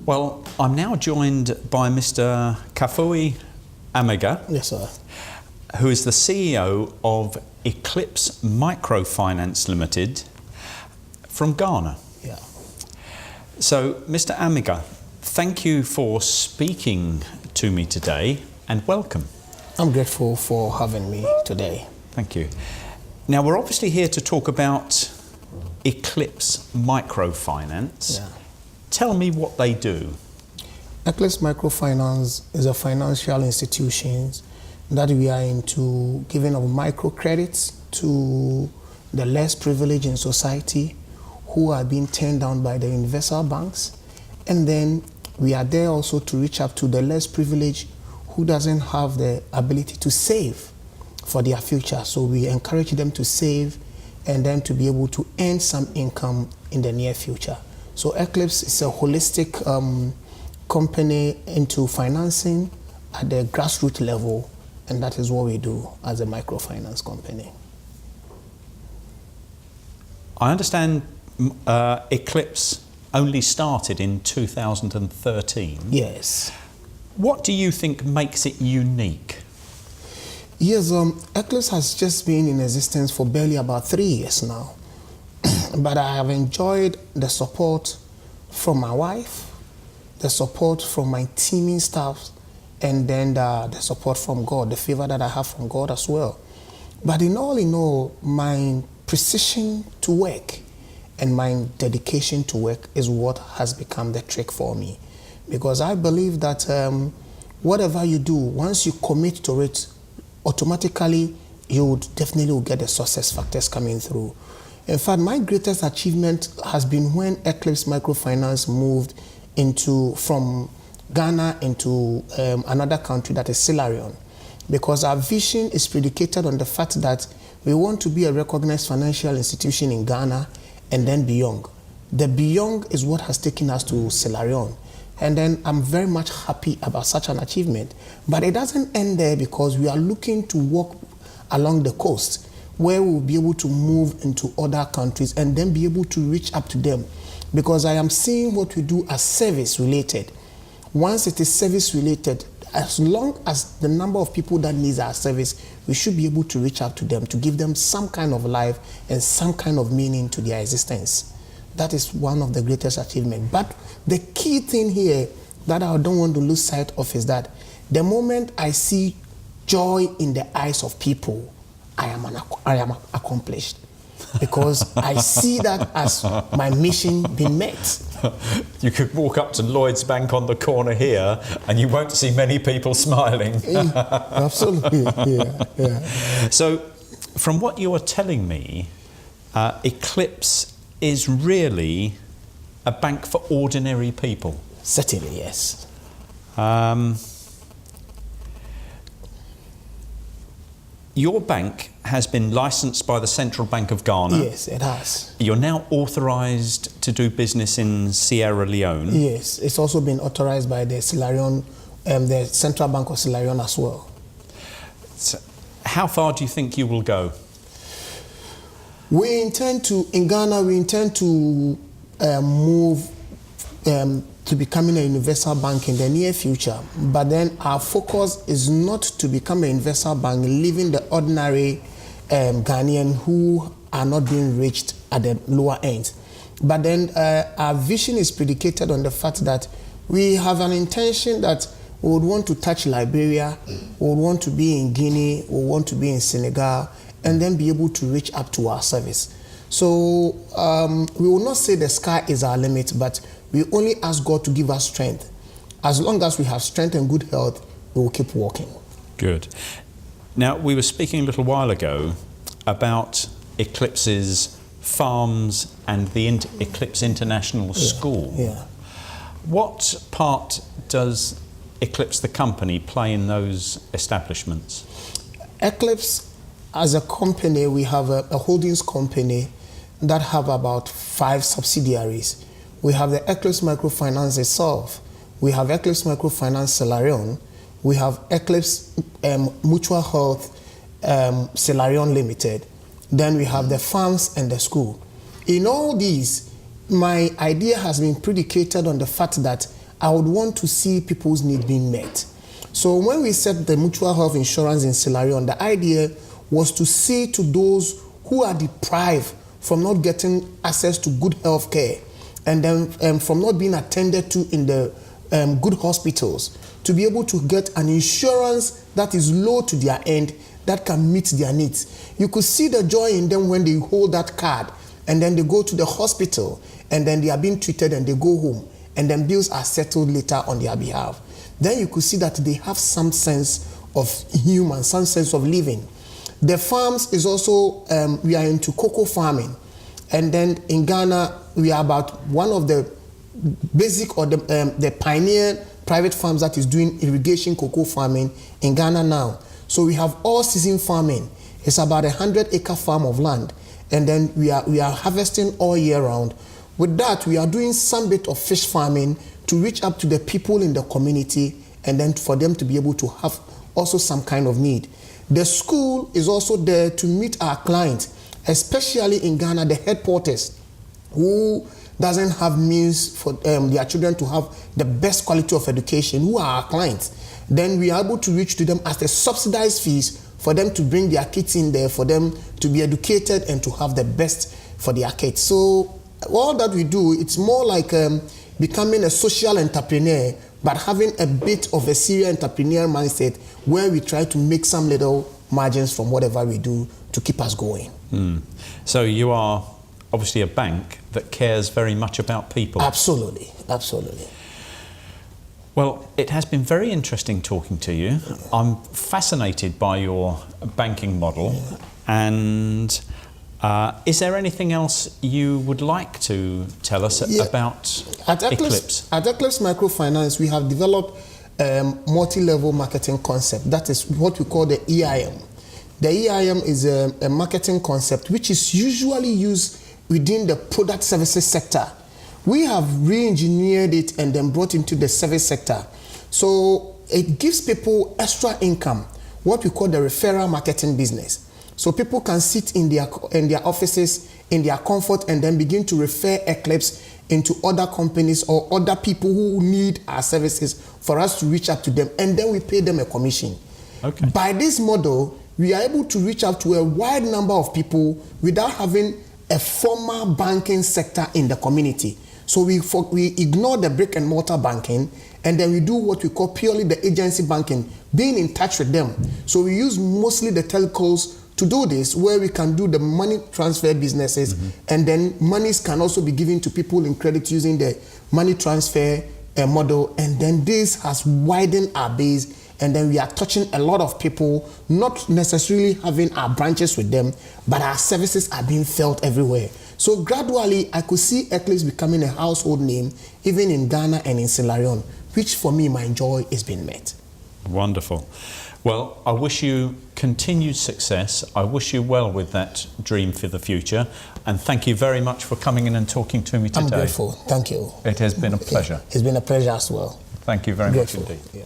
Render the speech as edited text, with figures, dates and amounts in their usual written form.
Well, I'm now joined by Mr. Kafui Amegah. Yes, sir. Who is the CEO of Eclipse Microfinance Limited from Ghana. Yeah. So, Mr. Amegah, thank you for speaking to me today and welcome. I'm grateful for having me today. Thank you. Now, we're obviously here to talk about Eclipse Microfinance. Yeah. Tell me what they do. Eclipse Microfinance is a financial institution that we are into giving of microcredits to the less privileged in society who are being turned down by the universal banks. And then we are there also to reach out to the less privileged who doesn't have the ability to save for their future. So we encourage them to save and then to be able to earn some income in the near future. So Eclipse is a holistic company into financing at the grassroots level, and that is what we do as a microfinance company. I understand Eclipse only started in 2013. Yes. What do you think makes it unique? Yes, Eclipse has just been in existence for barely about 3 years now. But I have enjoyed the support from my wife, the support from my teaming staff, and then the support from God, the favor that I have from God as well. But in all, my precision to work and my dedication to work is what has become the trick for me. Because I believe that whatever you do, once you commit to it, automatically you would definitely get the success factors coming through. In fact, my greatest achievement has been when Eclipse Microfinance moved from Ghana into another country, that is Sierra Leone, because our vision is predicated on the fact that we want to be a recognized financial institution in Ghana and then beyond. The beyond is what has taken us to Sierra Leone. And then I'm very much happy about such an achievement. But it doesn't end there, because we are looking to walk along the coast where we'll be able to move into other countries and then be able to reach up to them. Because I am seeing what we do as service related. Once it is service related, as long as the number of people that needs our service, we should be able to reach out to them to give them some kind of life and some kind of meaning to their existence. That is one of the greatest achievements. But the key thing here that I don't want to lose sight of is that the moment I see joy in the eyes of people, I am accomplished. Because I see that as my mission being met. You could walk up to Lloyd's Bank on the corner here and you won't see many people smiling. Absolutely, yeah. So, from what you are telling me, Eclipse is really a bank for ordinary people. Certainly, yes. Your bank has been licensed by the Central Bank of Ghana. Yes, it has. You're now authorised to do business in Sierra Leone. Yes, it's also been authorised by the Sierra Leone, the Central Bank of Sierra Leone as well. So how far do you think you will go? In Ghana, we intend to move to becoming a universal bank in the near future. But then our focus is not to become a universal bank, leaving the ordinary Ghanaian who are not being reached at the lower end. But then our vision is predicated on the fact that we have an intention that we would want to touch Liberia, we would want to be in Guinea, we want to be in Senegal, and then be able to reach up to our service. So we will not say the sky is our limit, but we only ask God to give us strength. As long as we have strength and good health, we will keep walking. Good. Now, we were speaking a little while ago about Eclipse's farms and the Eclipse International School. Yeah. What part does Eclipse, the company, play in those establishments? Eclipse, as a company, we have a holdings company that have about 5 subsidiaries. We have the Eclipse Microfinance itself. We have Eclipse Microfinance Sierra Leone. We have Eclipse Mutual Health Sierra Leone Limited. Then we have the farms and the school. In all these, my idea has been predicated on the fact that I would want to see people's need being met. So when we set the mutual health insurance in Sierra Leone, the idea was to see to those who are deprived from not getting access to good health care, and then from not being attended to in the good hospitals, to be able to get an insurance that is low to their end, that can meet their needs. You could see the joy in them when they hold that card and then they go to the hospital and then they are being treated and they go home and then bills are settled later on their behalf. Then you could see that they have some sense of human, some sense of living. The farms is also, we are into cocoa farming. And then in Ghana, we are about one of the basic or the pioneer private farms that is doing irrigation cocoa farming in Ghana now. So we have all season farming. It's about 100-acre farm of land. And then we are harvesting all year round. With that, we are doing some bit of fish farming to reach up to the people in the community and then for them to be able to have also some kind of need. The school is also there to meet our clients, especially in Ghana, the headquarters, who doesn't have means for their children to have the best quality of education, who are our clients. Then we are able to reach to them as the subsidized fees for them to bring their kids in there, for them to be educated and to have the best for their kids. So all that we do, it's more like becoming a social entrepreneur, but having a bit of a serial entrepreneur mindset where we try to make some little margins from whatever we do to keep us going. So you are obviously a bank that cares very much about people. Absolutely, absolutely. Well, it has been very interesting talking to you. I'm fascinated by your banking model. And is there anything else you would like to tell us about Eclipse? At Eclipse Microfinance, we have developed a multi-level marketing concept. That is what we call the EIM. The EIM is a marketing concept which is usually used within the product services sector. We have re-engineered it and then brought into the service sector. So it gives people extra income, what we call the referral marketing business. So people can sit in their offices in their comfort and then begin to refer Eclipse into other companies or other people who need our services for us to reach out to them, and then we pay them a commission. Okay. By this model, we are able to reach out to a wide number of people without having a formal banking sector in the community. So we ignore the brick and mortar banking, and then we do what we call purely the agency banking, being in touch with them. So we use mostly the telcos to do this, where we can do the money transfer businesses, and then monies can also be given to people in credit using the money transfer model. And then this has widened our base, and then we are touching a lot of people, not necessarily having our branches with them, but our services are being felt everywhere. So gradually, I could see Eclipse becoming a household name, even in Ghana and in Sierra Leone, which for me, my joy is being met. Wonderful. Well, I wish you continued success. I wish you well with that dream for the future. And thank you very much for coming in and talking to me today. I'm grateful. Thank you. It has been a pleasure. It's been a pleasure as well. Thank you very much indeed. Yeah.